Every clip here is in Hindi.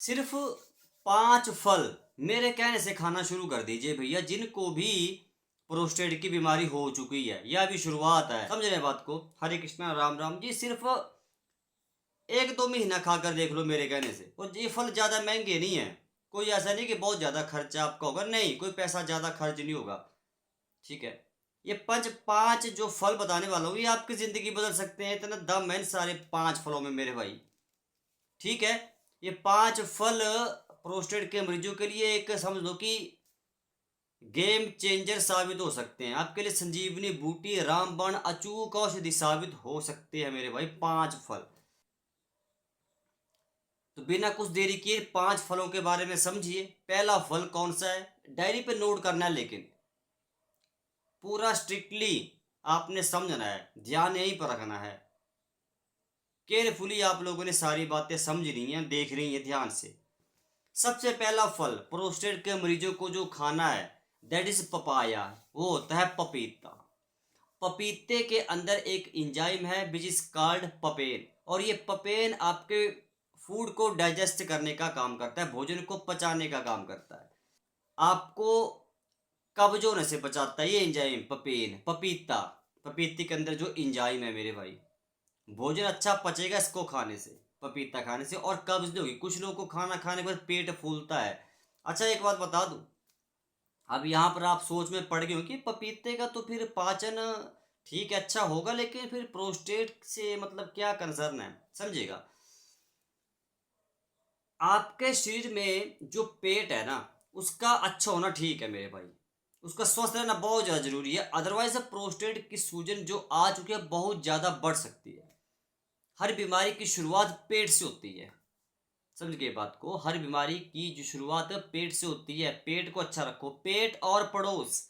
सिर्फ 5 फल मेरे कहने से खाना शुरू कर दीजिए भैया, जिनको भी प्रोस्टेट की बीमारी हो चुकी है या अभी शुरुआत है। समझ रहे बात को? हरे कृष्णा राम राम जी। सिर्फ 1-2 महीना खाकर देख लो मेरे कहने से। और ये फल ज़्यादा महंगे नहीं है। कोई ऐसा नहीं कि बहुत ज़्यादा खर्चा आपका होगा, नहीं, कोई पैसा ज़्यादा खर्च नहीं होगा। ठीक है? ये 5 जो फल बताने वाला हूँ, ये आपकी ज़िंदगी बदल सकते हैं। इतना दम है इन सारे 5 फलों में मेरे भाई। ठीक है? ये 5 फल प्रोस्टेट के मरीजों के लिए एक समझ लो कि गेम चेंजर साबित हो सकते हैं। आपके लिए संजीवनी बूटी, रामबाण, अचूक औषधि साबित हो सकते हैं मेरे भाई 5 फल। तो बिना कुछ देरी किए 5 फलों के बारे में समझिए। पहला फल कौन सा है? डायरी पे नोट करना है, लेकिन पूरा स्ट्रिक्टली आपने समझना है, ध्यान यहीं पर रखना है। केयरफुली आप लोगों ने सारी बातें समझनी है, देख रही है ध्यान से। सबसे पहला फल प्रोस्टेट के मरीजों को जो खाना है, दैट इज पपाया। वो होता है पपीता। पपीते के अंदर एक इंजाइम है विच इज कॉल्ड पपेन, और ये पपेन आपके फूड को डाइजेस्ट करने का काम करता है, भोजन को पचाने का काम करता है, आपको कब्ज होने से बचाता है। ये इंजाइम पपेन, पपीता, पपीते के अंदर जो इंजाइम है मेरे भाई, भोजन अच्छा पचेगा इसको खाने से, पपीता खाने से, और कब्ज नहीं होगी। कुछ लोगों को खाना खाने के बाद पेट फूलता है। अच्छा, एक बात बता दूं, अब यहाँ पर आप सोच में पड़ गए हो कि पपीते का तो फिर पाचन ठीक है, अच्छा होगा, लेकिन फिर प्रोस्टेट से मतलब क्या कंसर्न है? समझिएगा, आपके शरीर में जो पेट है ना, उसका अच्छा होना ठीक है मेरे भाई, उसका स्वस्थ रहना बहुत ज़्यादा जरूरी है। अदरवाइज प्रोस्टेट की सूजन जो आ चुकी है बहुत ज़्यादा बढ़ सकती है। हर बीमारी की शुरुआत पेट से होती है। समझ गए बात को? हर बीमारी की जो शुरुआत है पेट से होती है। पेट को अच्छा रखो। पेट और पड़ोस,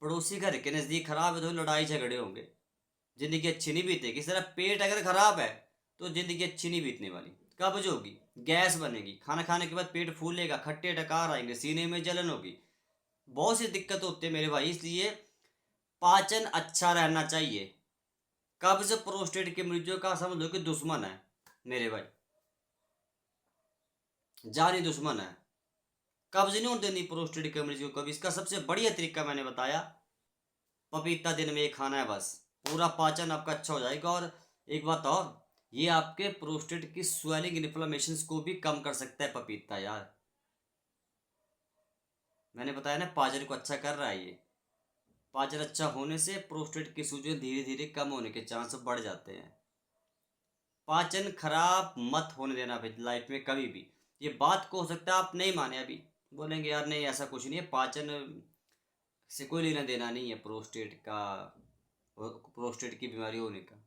पड़ोसी घर के नज़दीक खराब है तो लड़ाई झगड़े होंगे, ज़िंदगी अच्छी नहीं बीतेगी। इस तरह पेट अगर खराब है तो ज़िंदगी अच्छी नहीं बीतने वाली। कब्ज होगी, गैस बनेगी, खाना खाने के बाद पेट फूलेगा, खट्टे डकार आएंगे, सीने में जलन होगी, बहुत सी दिक्कत होती है मेरे भाई। इसलिए पाचन अच्छा रहना चाहिए। कब्ज प्रोस्टेट के मरीजों का समझ लो कि दुश्मन है मेरे भाई, जानी दुश्मन है। कब्ज नहीं होने देनी प्रोस्टेट के मरीज को कभी। इसका सबसे बढ़िया तरीका मैंने बताया, पपीता दिन में एक खाना है बस, पूरा पाचन आपका अच्छा हो जाएगा। और एक बात और, ये आपके प्रोस्टेट की स्वेलिंग इन्फ्लेमेशन को भी कम कर सकता है पपीता यार। मैंने बताया ना, पाचन को अच्छा कर रहा है ये। पाचन अच्छा होने से प्रोस्टेट की सूजन धीरे धीरे कम होने के चांस बढ़ जाते हैं। पाचन खराब मत होने देना भाई लाइफ में कभी भी। ये बात को हो सकता है आप नहीं माने, अभी बोलेंगे यार नहीं ऐसा कुछ नहीं है, पाचन से कोई लेना देना नहीं है प्रोस्टेट का, प्रोस्टेट की बीमारी होने का।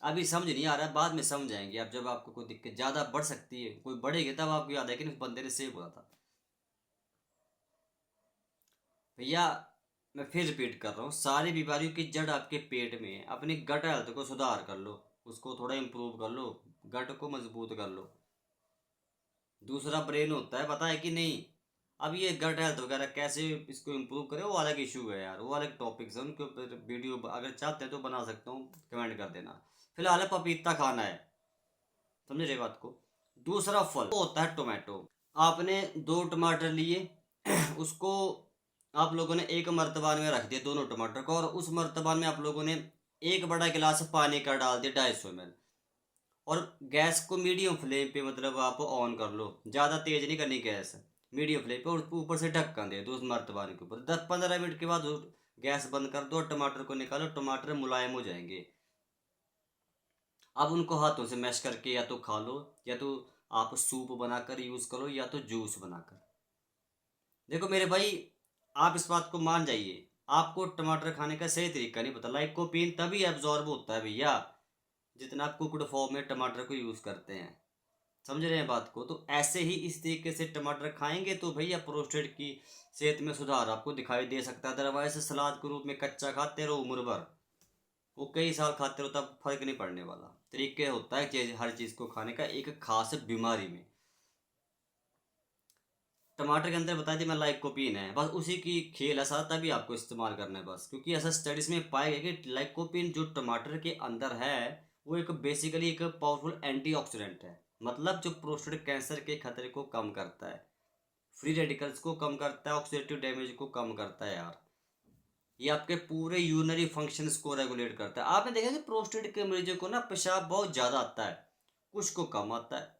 अभी समझ नहीं आ रहा है, बाद में समझ आएंगे। अब जब आपको कोई दिक्कत ज़्यादा बढ़ सकती है, कोई बढ़ेगी, तब आपको याद है कि उस बंदे ने सेव बोला था। भैया मैं फिर रिपीट कर रहा हूँ, सारी बीमारियों की जड़ आपके पेट में है। अपनी गट हेल्थ को सुधार कर लो, उसको थोड़ा इम्प्रूव कर लो, गट को मजबूत कर लो। दूसरा ब्रेन होता है, पता है कि नहीं? अब ये गट हेल्थ वगैरह कैसे इसको इम्प्रूव करें, वो अलग इशू है यार, वो अलग टॉपिक्स है, उनके ऊपर वीडियो अगर चाहते हैं तो बना सकता हूँ, कमेंट कर देना। फिलहाल पपीता खाना है, समझ रहे बात को? दूसरा फल वो होता है टोमेटो। आपने 2 टमाटर लिए, उसको आप लोगों ने एक मर्तबान में रख दिया दोनों टमाटर को, और उस मर्तबान में आप लोगों ने एक बड़ा गिलास पानी का डाल दिया, 250 ml, और गैस को मीडियम फ्लेम पे मतलब आप ऑन कर लो, ज़्यादा तेज़ नहीं करनी गैस, मीडियम फ्लेम पे, और ऊपर से ढक्कन दे दो उस मर्तबान के ऊपर। 10-15 मिनट के बाद गैस बंद कर दो और टमाटर को निकालो। टमाटर मुलायम हो जाएंगे। अब उनको हाथों से मैश करके या तो खा लो, या तो आप सूप बनाकर यूज़ करो, या तो जूस बनाकर। देखो मेरे भाई, आप इस बात को मान जाइए, आपको टमाटर खाने का सही तरीका नहीं पता। लाइकोपीन तभी एब्जॉर्ब होता है भैया जितना आप कुकड फॉर्म में टमाटर को यूज़ करते हैं। समझ रहे हैं बात को? तो ऐसे ही इस तरीके से टमाटर खाएंगे तो भैया प्रोस्टेट की सेहत में सुधार आपको दिखाई दे सकता है। अदरवाइज सलाद के रूप में कच्चा खाते रहो उम्र भर, वो कई साल खाते रहो, तब फर्क नहीं पड़ने वाला। तरीके होता है चीज, हर चीज़ को खाने का एक खास बीमारी में। टमाटर के अंदर बता दी मैं, लाइकोपीन है, बस उसी की खेल है सारा, तभी आपको इस्तेमाल करना है बस। क्योंकि ऐसा स्टडीज में पाया गया कि लाइकोपीन जो टमाटर के अंदर है, वो एक बेसिकली एक पावरफुल एंटीऑक्सीडेंट है। मतलब जो प्रोस्टेट कैंसर के खतरे को कम करता है, फ्री रेडिकल्स को कम करता है, ऑक्सीडेटिव डैमेज को कम करता है यार। ये आपके पूरे यूरिनरी फंक्शंस को रेगुलेट करता है। आपने देखा कि प्रोस्टेट के मरीजों को ना पेशाब बहुत ज़्यादा आता है, कुछ को कम आता है।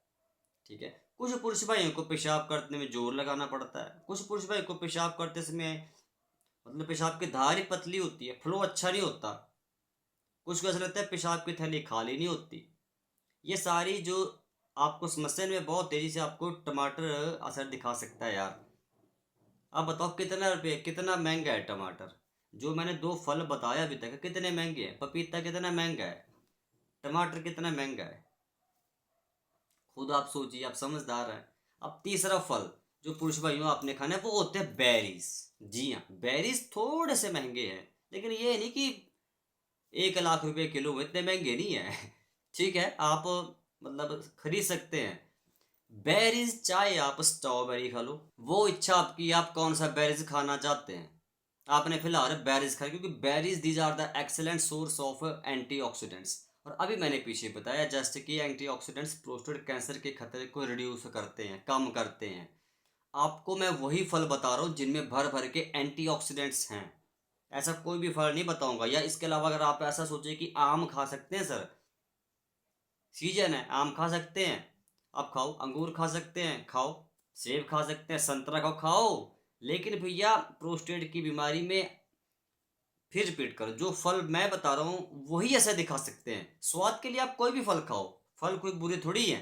ठीक है, कुछ पुरुष भाइयों को पेशाब करने में जोर लगाना पड़ता है, कुछ पुरुष भाई को पेशाब करते समय मतलब पेशाब की धार ही पतली होती है, फ्लो अच्छा नहीं होता। कुछ को ऐसा लगता है पेशाब की थैली खाली नहीं होती। ये सारी जो आपको समस्या में बहुत तेजी से आपको टमाटर असर दिखा सकता है यार। अब बताओ कितना रुपये, कितना महंगा है टमाटर। जो मैंने दो फल बताया अभी तक कितने महंगे हैं। पपीता कितना महंगा है, टमाटर कितना महंगा है, खुद आप सोचिए, आप समझदार हैं। अब तीसरा फल जो पुरुष भाइयों आपने खाना है वो होते हैं बेरीज। जी हाँ, बेरीज थोड़े से महंगे हैं, लेकिन ये नहीं कि 1 लाख रुपए किलो में, इतने महंगे नहीं है। ठीक है, आप मतलब खरीद सकते हैं बेरीज। चाहे आप स्ट्रॉबेरी खा लो, वो इच्छा आपकी, आप कौन सा बेरीज खाना चाहते हैं। आपने फिलहाल बेरीज खाई, क्योंकि berries these are the excellent source of antioxidants. और अभी मैंने पीछे बताया जैसे कि एंटीऑक्सीडेंट्स प्रोस्टेट कैंसर के खतरे को रिड्यूस करते हैं, कम करते हैं। आपको मैं वही फल बता रहा हूँ जिनमें भर भर के एंटीऑक्सीडेंट्स हैं। ऐसा कोई भी फल नहीं बताऊंगा। या इसके अलावा अगर आप ऐसा सोचे कि आम खा सकते हैं सर, सीजन है आम खा सकते हैं, आप खाओ। अंगूर खा सकते हैं, खाओ। सेब खा सकते हैं, संतरा खाओ, खाओ। लेकिन भैया प्रोस्टेट की बीमारी में फिर रिपीट करो, जो फल मैं बता रहा हूँ वही ऐसा दिखा सकते हैं। स्वाद के लिए आप कोई भी फल खाओ, फल कोई बुरे थोड़ी है।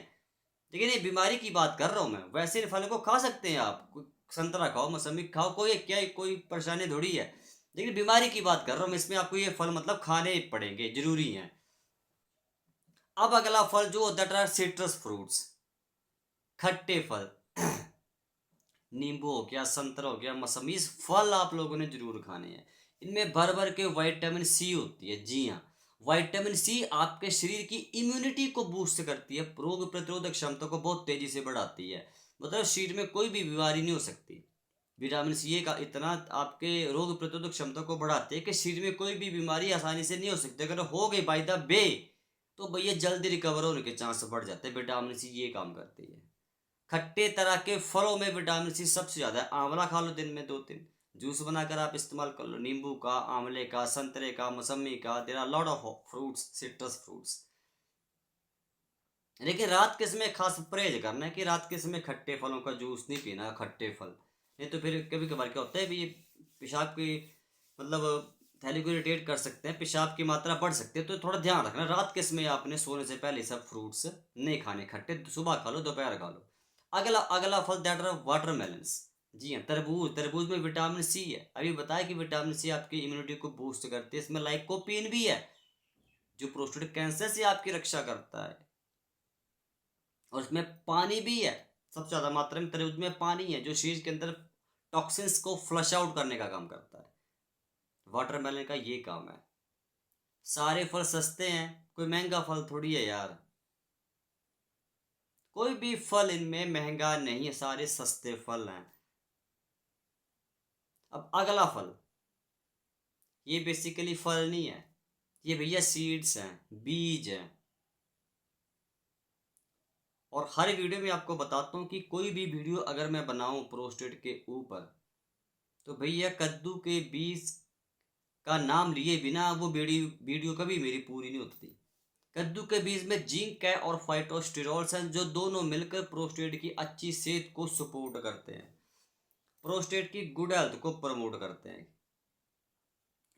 लेकिन ये बीमारी की बात कर रहा हूँ मैं, वैसे फल को खा सकते हैं आप। संतरा खाओ, मौसमी खाओ, कोई क्या कोई परेशानी थोड़ी है। लेकिन बीमारी की बात कर रहा हूँ मैं, इसमें आपको ये फल मतलब खाने ही पड़ेंगे, जरूरी हैं। अब अगला फल जो दैट आर सिट्रस फ्रूट्स, खट्टे फल। नींबू हो गया, संतरा हो गया, मौसमी, इस फल आप लोगों ने जरूर खाने हैं। इनमें भर भर के विटामिन सी होती है। जी हाँ, विटामिन सी आपके शरीर की इम्यूनिटी को बूस्ट करती है, रोग प्रतिरोधक क्षमता को बहुत तेजी से बढ़ाती है। मतलब शरीर में कोई भी बीमारी नहीं हो सकती। विटामिन सी का इतना आपके रोग प्रतिरोधक क्षमता को बढ़ाते हैं कि शरीर में कोई भी बीमारी आसानी से नहीं हो सकती। अगर हो गई बाय द बे तो भैया जल्दी रिकवर होने के चांस बढ़ जाते हैं। विटामिन सी ये काम करती है। खट्टे तरह के फलों में विटामिन सी सबसे ज़्यादा है। आंवला खा लो दिन में 2-3, जूस बनाकर आप इस्तेमाल कर लो, नींबू का, आंवले का, संतरे का, मौसमी का। There are lot of fruits, citrus fruits. लेकिन रात के समय खास परहेज करना है कि रात के समय खट्टे फलों का जूस नहीं पीना, खट्टे फल। नहीं तो फिर कभी कभार क्या होता है भी, पेशाब की मतलब थैली को इरिटेट कर सकते हैं, पेशाब की मात्रा बढ़ सकती है। तो थोड़ा ध्यान रखना, रात के समय आपने सोने से पहले सब फ्रूट्स नहीं खाने खट्टे, सुबह खा लो, दोपहर खा लो। अगला अगला फल दैट आर वाटरमेलन्स। जी हाँ, तरबूज। तरबूज में विटामिन सी है, अभी बताया कि विटामिन सी आपकी इम्यूनिटी को बूस्ट करती है। इसमें लाइकोपीन भी है जो प्रोस्टेट कैंसर से आपकी रक्षा करता है। और इसमें पानी भी है, सबसे ज़्यादा मात्रा में तरबूज में पानी है जो शरीर के अंदर टॉक्सिन्स को फ्लश आउट करने का काम करता है। वाटरमेलन का ये काम है। सारे फल सस्ते हैं, कोई महंगा फल थोड़ी है यार। कोई भी फल इनमें महंगा नहीं है, सारे सस्ते फल हैं। अब अगला फल, ये बेसिकली फल नहीं है, ये भैया सीड्स हैं, बीज हैं। और हर वीडियो में आपको बताता हूँ कि कोई भी वीडियो अगर मैं बनाऊँ प्रोस्टेट के ऊपर, तो भैया कद्दू के बीज का नाम लिए बिना वो वीडियो कभी मेरी पूरी नहीं होती। कद्दू के बीज में जिंक है और फाइटोस्टेरॉल्स हैं, जो दोनों मिलकर प्रोस्टेट की अच्छी सेहत को सपोर्ट करते हैं, प्रोस्टेट की गुड हेल्थ को प्रमोट करते हैं।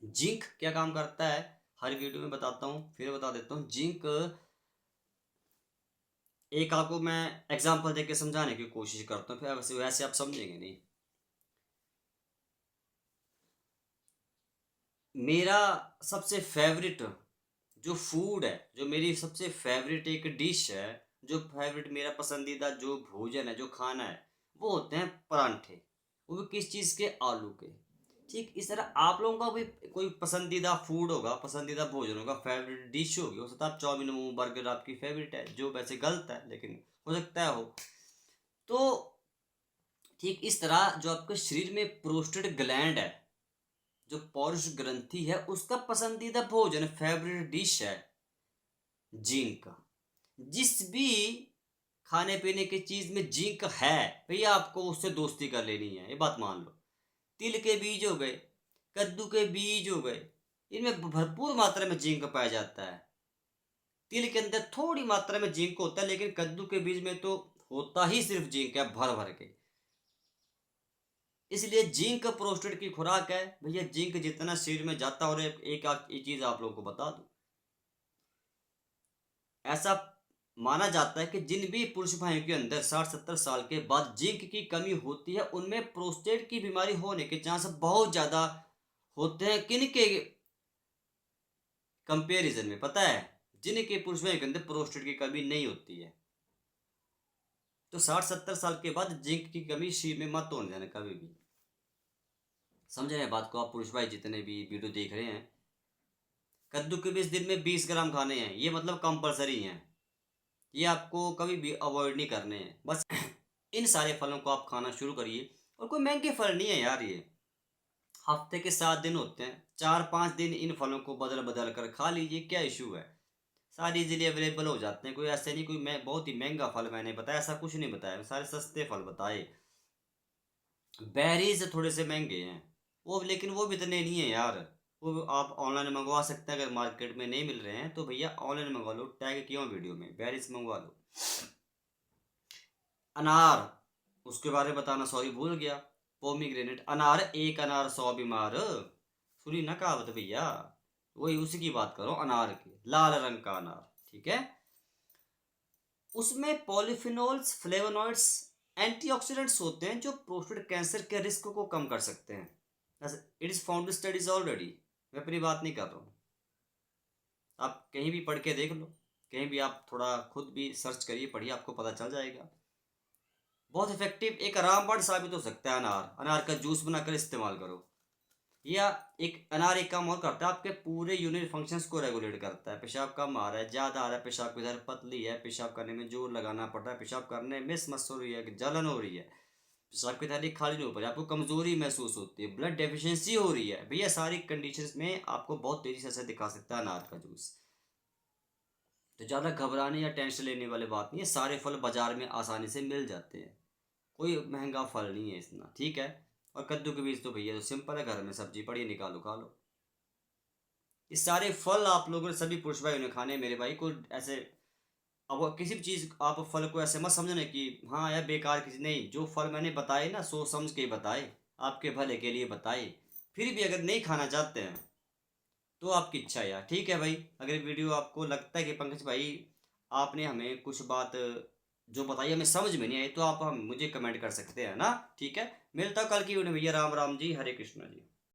जिंक क्या काम करता है हर वीडियो में बताता हूँ, फिर बता देता हूँ। जिंक, एक आपको मैं एग्जांपल देके समझाने की कोशिश करता हूँ, फिर वैसे आप समझेंगे नहीं। मेरा सबसे फेवरेट जो फूड है, जो मेरी सबसे फेवरेट एक डिश है, जो फेवरेट मेरा पसंदीदा जो भोजन है, जो खाना है, वो होते हैं परांठे। वो भी किस चीज़ के, आलू के। ठीक इस तरह आप लोगों का भी कोई पसंदीदा फूड होगा, पसंदीदा भोजन होगा, फेवरेट डिश होगी। हो सकता है आप चाउमीन, मोमो, बर्गर आपकी फेवरेट है, जो वैसे गलत है लेकिन हो सकता है हो। तो ठीक इस तरह जो आपके शरीर में प्रोस्टेट ग्लैंड है, जो पौरुष ग्रंथि है, उसका पसंदीदा भोजन, फेवरेट डिश है जिंक का। जिस भी खाने पीने की चीज में जिंक है भैया, आपको उससे दोस्ती कर लेनी है, ये बात मान लो। तिल के बीज हो गए, कद्दू के बीज हो गए, इनमें भरपूर मात्रा में जिंक पाया जाता है। तिल के अंदर थोड़ी मात्रा में जिंक होता है, लेकिन कद्दू के बीज में तो होता ही सिर्फ जिंक है, भर भर के। इसलिए जिंक प्रोस्टेट की खुराक है भैया। जिंक जितना शरीर में जाता है, और एक चीज आप लोगों को बता दूं, ऐसा माना जाता है कि जिन भी पुरुष भाइयों के अंदर 60-70 साल के बाद जिंक की कमी होती है, उनमें प्रोस्टेट की बीमारी होने के चांस बहुत ज्यादा होते हैं। किन के कंपैरिजन में पता है? जिनके पुरुष भाइयों के अंदर प्रोस्टेट की कमी नहीं होती है। तो 60-70 साल के बाद जिंक की कमी शरीर में मत होने देना कभी भी। समझ रहे हैं बात को आप पुरुष भाई जितने भी वीडियो देख रहे हैं? कद्दू के बीज दिन में 20 ग्राम खाने हैं, ये मतलब कंपलसरी हैं। ये आपको कभी भी अवॉइड नहीं करने हैं। बस इन सारे फलों को आप खाना शुरू करिए। और कोई महंगे फल नहीं है यार, ये हफ्ते के 7 दिन होते हैं, 4-5 दिन इन फलों को बदल बदल कर खा लीजिए, क्या इशू है? सारी इजीली अवेलेबल हो जाते हैं। कोई ऐसे नहीं, कोई मैं बहुत ही महंगा फल मैंने बताया, ऐसा कुछ नहीं बताया, सारे सस्ते फल बताए। बेरीज थोड़े से महंगे हैं वो, लेकिन वो भी इतने नहीं है यार। वो आप ऑनलाइन मंगवा सकते हैं, अगर मार्केट में नहीं मिल रहे हैं तो भैया ऑनलाइन मंगवा लो, टैग किया वीडियो में, बेरीज मंगवा लो। अनार, उसके बारे में बताना सॉरी भूल गया। पोमीग्रेनेट अनार, एक अनार 100 बीमार, सुनी ना कहावत भैया, वही उसी की बात करो, अनार की, लाल रंग का अनार, ठीक है। उसमें पॉलीफिनोल्स, फ्लेवोनॉइड्स, एंटीऑक्सीडेंट्स होते हैं जो प्रोस्टेट कैंसर के रिस्क को कम कर सकते हैं। It is found studies already, मैं अपनी बात नहीं कर रहा हूँ। आप कहीं भी पढ़ के देख लो, कहीं भी आप थोड़ा खुद भी सर्च करिए, पढ़िए, आपको पता चल जाएगा। बहुत इफेक्टिव, एक रामबाण साबित हो सकता है अनार। अनार का जूस बनाकर इस्तेमाल करो। या एक अनार एक काम और करता है, आपके पूरे यूरिनरी फंक्शंस को रेगुलेट करता है। पेशाब कम आ रहा है, ज़्यादा आ रहा है, पेशाब की दर पतली है, पेशाब करने में जोर लगाना पड़ रहा है, पेशाब करने में समस्या हो रही है, जलन हो रही है, पेशाब की थैली खाली नहीं हो पा रही, आपको कमजोरी महसूस होती है, ब्लड डेफिशिएंसी हो रही है भैया, सारी कंडीशंस में आपको बहुत तेजी से असर दिखा सकता है अनार का जूस। तो ज़्यादा घबराने या टेंशन लेने वाली बात नहीं है, सारे फल बाजार में आसानी से मिल जाते हैं, कोई महंगा फल नहीं है इतना, ठीक है। और कद्दू के बीज तो भैया तो सिंपल है, घर में सब्जी पड़ी है, निकालो खा लो। ये सारे फल आप लोगों ने सभी पुरुष भाई ने खाने, मेरे भाई को ऐसे, अब किसी भी चीज़ आप फल को ऐसे मत समझना कि हाँ यार बेकार किसी, नहीं, जो फल मैंने बताए ना सोच समझ के बताए, आपके भले के लिए बताए। फिर भी अगर नहीं खाना चाहते हैं तो आपकी इच्छा है यार, ठीक है भाई। अगर वीडियो आपको लगता है कि पंकज भाई आपने हमें कुछ बात जो बताई हमें समझ में नहीं आई, तो आप हम मुझे कमेंट कर सकते हैं ना, ठीक है। मिलता हूँ कल की वीडियो में भैया, राम राम जी, हरे कृष्णा जी।